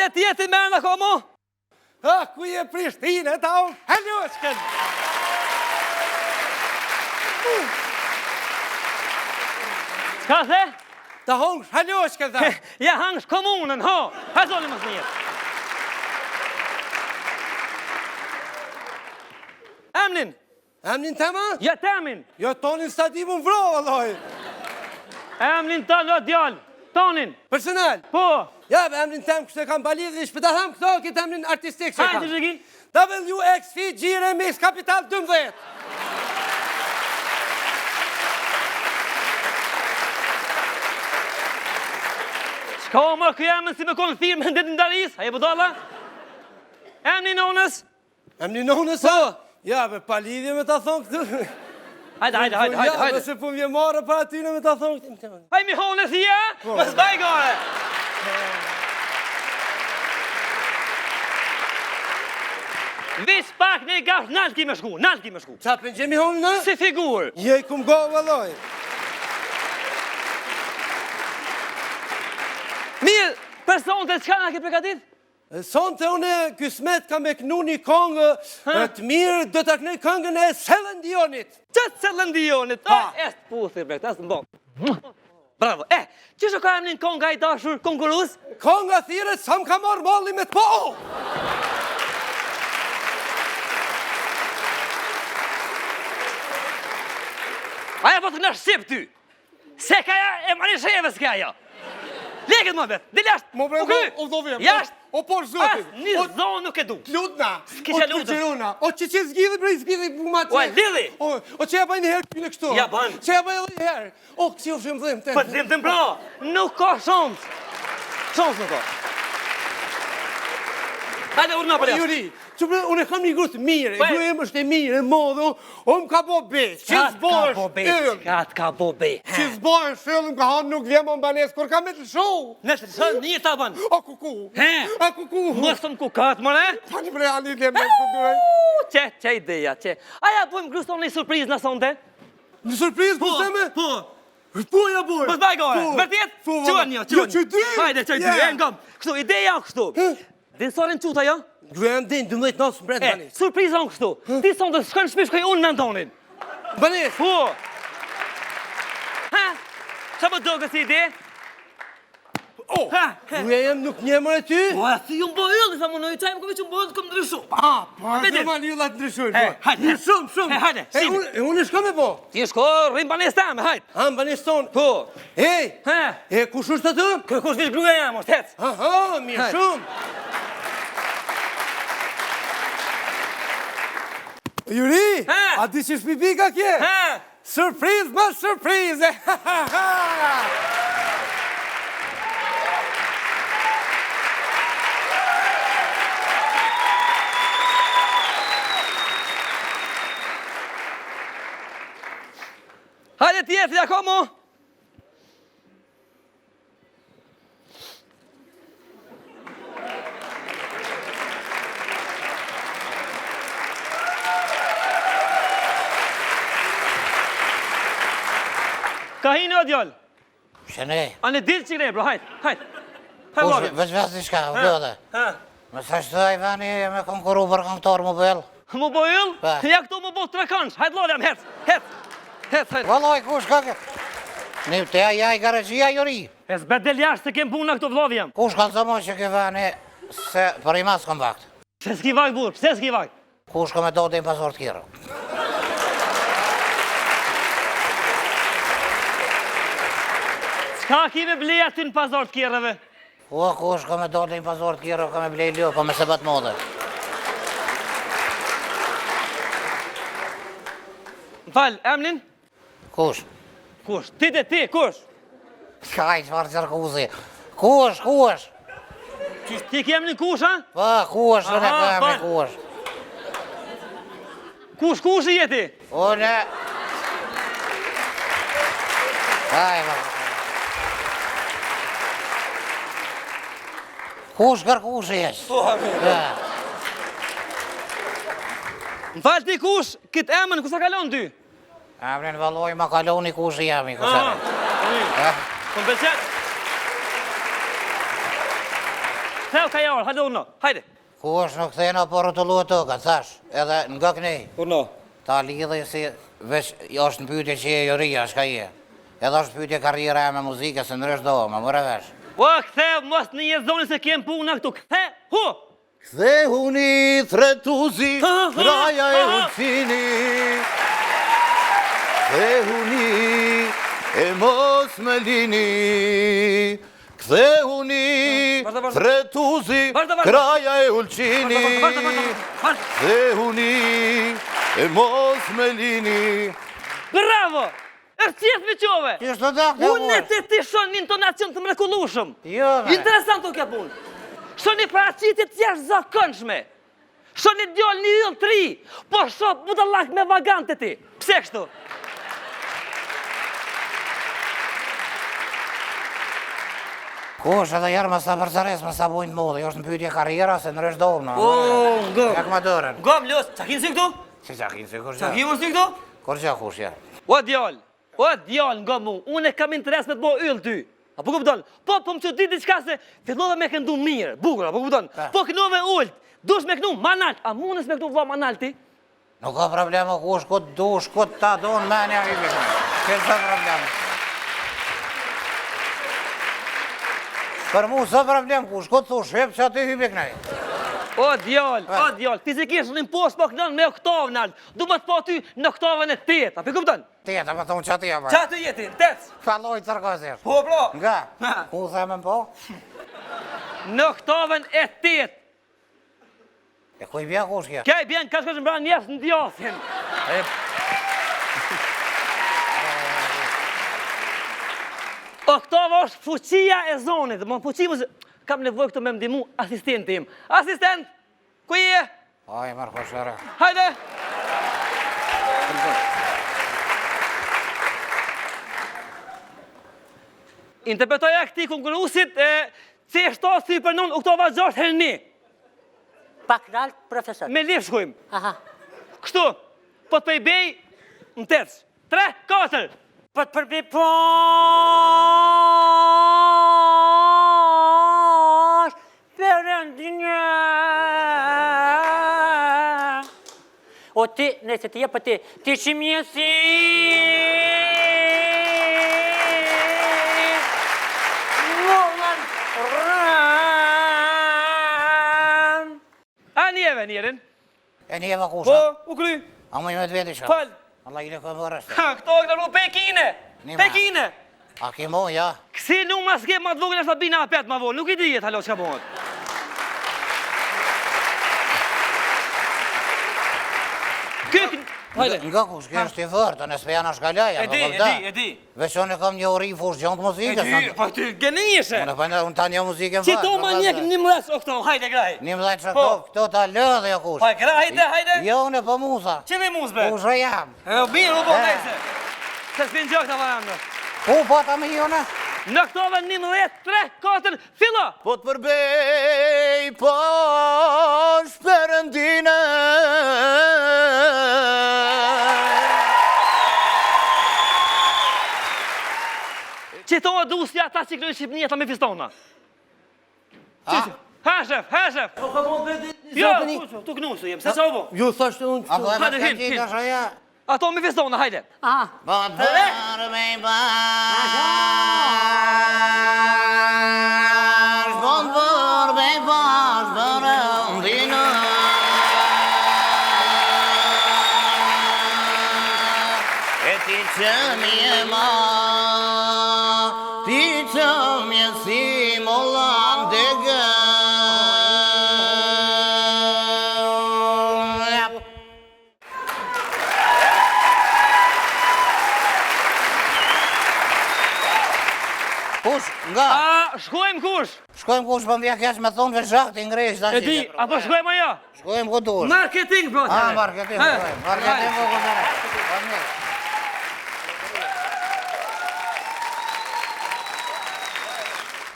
Hajde tjetër me në komo. Ku je Prishtinë, ta unë haljoshken. Ska the? Ta hongsh haljoshken, ta. Ja hangsh komunën, ho. Ha zoni më së njërë. Emnin. Emnin tema? Ja temin. Jo, tonin stadimun vro, vallaj. Emnin ta në djallë. Tonin. Personal. Po. Ja, emnin tem kështë e kam balidh, ishpe ta tham këto, këtë emnin artistik që e kam. Hajde zhëgi. WXC Gjire Mix Kapital 12. Shka o më këj emën si me konë firmë në ditë ndaris? Haje budala? Emni nonës? Emni nonës, a? Ja, be palidhje me ta thonë këtë. Hajde. Ja, nëse po vje marë për atyne me ta thonë këtë. Hajde mi honës i ja? Më s'baj gare. Vis pak në i gash, nalë ki me shku. Qa për në gjemi honë në? Si figur. Je i kum go, vallaj. Mirë, personët e qka nga ke pregatit? Sonte une kësmet ka me kënu një kongë të mirë, do të kënej këngën e Selën Dionit. Qëtë Selën Dionit? Est puthir, brekt, est në bon. Bravo. Qështë ka emnin konga i dashur konkurus? Konga thire, sa më ka marrë molli me të po. Aja po të këna shqip ty. Se ka ja e mani sheve s'ka ja. Leket më vetë, dhe jashtë. Mo bre, o dovim. Jashtë. O por zotin. As një zonë nuk e du. Lutna. S'kisha lutës. O të qëruna. O që zgjidhi bre, zgjidhi ma që. O e lidhi. O që ja baj një herë në kështu. Ja ban. Që ja baj edhe një herë. O, kësi o shumë dhim. Për dhim të mbra. Nuk ka shans. Shans nuk ka. Hajde urna për jashtë. Juri, që bre, unë e kam një grusë mirë, e gruje më është e mirë, e modhu, o më ka bo beq, që zbojsh, Qatë ka bo beq. që zbojsh, shëllëm ka hanë nuk vje më mbanes, kur ka me të show. Nështë të shënë një të banë. O kuku, a kuku. Mështë më kukat, mëre? Pani bre, ali dhe me të duraj. Që ideja, që. Aja bojmë gruston një surpriz në sonde? Në surpriz, po seme? Po. Po ja boj. Po t'baj gore, vërtjet? Qënë një. Jo, që dy. Hajde, që dy, e ngam. Kështu, ideja kështu. Dinsorin quta jo? Gruja më din, 12 nasë mbret, banis. Surprizon kështu. Ti son të shkën shpish këj unë me ndonin. Banis. Po. Ha? Qa më doke si ide? O, gruja jem nuk njemër e ty? Po, e si ju më bojëllë, sa më në i qaj më këmi që më bojëllë këmë ndryshu. Po, e të mali ju la të ndryshojnë. Hajde. Shumë. Hajde, shimi. E unë shko me po? Ti shko, rrim banes tame, hajde. Ha, më banis tonë. Po. Ej, kush është atë? Kush vish gruja jam, është hec. Aha, mirë shumë. Juri, a di që shpipika kje? Surpriz më surprize! Hajde tjetë, ja komo. Ka hinë o djallë? Shënej. A në dilë që i bro, hajtë. Veç veç një shka, vëllë. Më thashtë të Ivani me konkuru për këngëtor më bëllë. Më bojëllë? Ja këto më bojë 3 kanç. Hajtë lodhjam, hec. Vëlloj, kush ka ke? Një të ja i garëgjia Juri. E s'bedel jashtë se kem puna këto vlodhjam. Kush kanë të mojë që ke Ivani se për i mas kom vakt? Se s'ki vakt, burë, pse s'ki vakt? Kush ka me do të i pasor të kjero? Ka ki me bleja ty në pazar të kjerëve? O, kush ka me do të i pasor të kjero, ka me blej ljo, ka me se bat modë. Më falë, emnin? Kush? Kush? Ti dhe ti, kush? Kaj, qëfar qërkuzi? Kush? Ti ke emnin kush, ha? Pa, kush, në ka emnin kush. Kush i jeti? Une... Kaj, ma... Kush kërkush e jesh? Më falë ti kush, këtë emën, kusa kalon ty? Emrin valloj, ma kaloni kush e jemi, kusare. Kom pëlqet? Ktheu ka jarë, hajde unë, hajde. Ku është në këthena po rrotullu toka, thash, edhe nga kënej. Unë. Ta lidhe si veç është në pyetje që e joria, shka je. Edhe është pyetje karriera e me muzike, se nërështë do, më mërë vesh. O, ktheu, mos në një zoni se kem puna këtu, hu! Kthehuni thretuzi, kraja e Ulçini. Kthehuni e mos me lini. Kthehuni thretuzi, kraja e Ulçini. Kthehuni e mos me lini. Bravo! Është qef me qove! Qështë të dakë, Unë e ti shon një intonacion të mrekullueshëm. Jo, me. Interesant o kjo punë. Shon një paraqitje të jashtëzakonshme. Shon një djallë një yll të ri, po shoh budallak me vagante ti. Pse kështu? Ku është edhe jarë më sa përsares, më sa bujnë të modë, jo është në pyetje karriera, se nërështë do, në. Gëm. Jak më dërën. Gëm, los, qa kinë si këtu? Si qa kinë si kush Qa ja? kinë si këtu? Kur qa kush ja? O djallë nga mu, unë e kam interes me të bo yll ty. Apo kupton? Po më që ditë diçka se fillove me këndu mirë, bukur, apo kupton? Po kënove ult, dush me kënu manalt, a mundes me kënu vla manalti? Nuk ka problema ku është këtë dush, këtë ta donë menja i bikën. Kërë së problem. Për mu së problem ku është këtë thush, hep që aty i bikënej. O djallë, fizikisht në impost po kënon me oktavë nalë, du më të po ty në oktavën e tjetë, apo kupton? Tjetë, më thonë që aty ja për. Qa të jeti, tec? Faloj të rëkazirë. Po, bro. Nga, ku themen po? Në oktavën e tjetë. E ku i bja kush kja? Kja i bjen ka shkosh mbra njefës në djasin. Oktava është fuqia e zonit, më fuqi më kam nevoj këtu me mdimu asistenti im. Asistent, ku je? Aj, marë koshërë. Hajde! Interpretoja këti konkursusit C7 si për non oktava 6 herni. Pak nalt, profesor. Me lef shkojmë. Aha. Kështu, po të pëjbej në tërës. 3, 4. Po të përbi po... Perëndinja. O ti, nëse ti je po ti që mjesi. Vollan rran. A njeve njerin? E një eva kush, Po, ha? u kry. A më një me të veti shka? Fal. Allah i le këmë vërështë. Ha, këto e këta lu Pekine. Nima. Pekine. A ki mo, ja? Kësi nuk ma s'ke ma të vogën është të bina apet ma vonë. Nuk i dijet, halo, që ka bëhet. Hajde. Nga kush, kjo është i vërtë, në s'pejana shkalaja, E di. Veç unë e kam një ori fush gjontë muzike. Po ty gënjëshe. Unë ta një muzike më Që to ma njek një mres o këto, hajde graj. Një më dhajtë që Po. këto ta lëdhe jo kush. Pa grajte, hajde. Jo, unë e po musa. Që me muzbe? Kush e jam. E mirë, u po dhejse. Se s'pin gjok të varamë. Ku po ta me jone? Në këtove 11, 3, 4, fillo! Po të përbej, po shperëndine. Që to e dusja ata që kërën Shqipënia ta me fistona. A? Ha, shef. Po ka bon veti Jo, zotëni. tu knusu jem, se qa u bo? Jo, thashtë unë A do e me Hajde, të hin. qita shoja? Ato me fistona, hajde. Aha. Po të përbej, bash, përëndine. E ti që mje ma, ti që mje si mollan dhe gë. Kush, nga? Shkojmë kush? Shkojmë kush për mja kesh me thonë veç zhak të ngresh. E di, apo shkojmë ajo? Shkojmë ku dush. Marketing, bro. Ah, marketing, shkojmë. Marketing ku dush.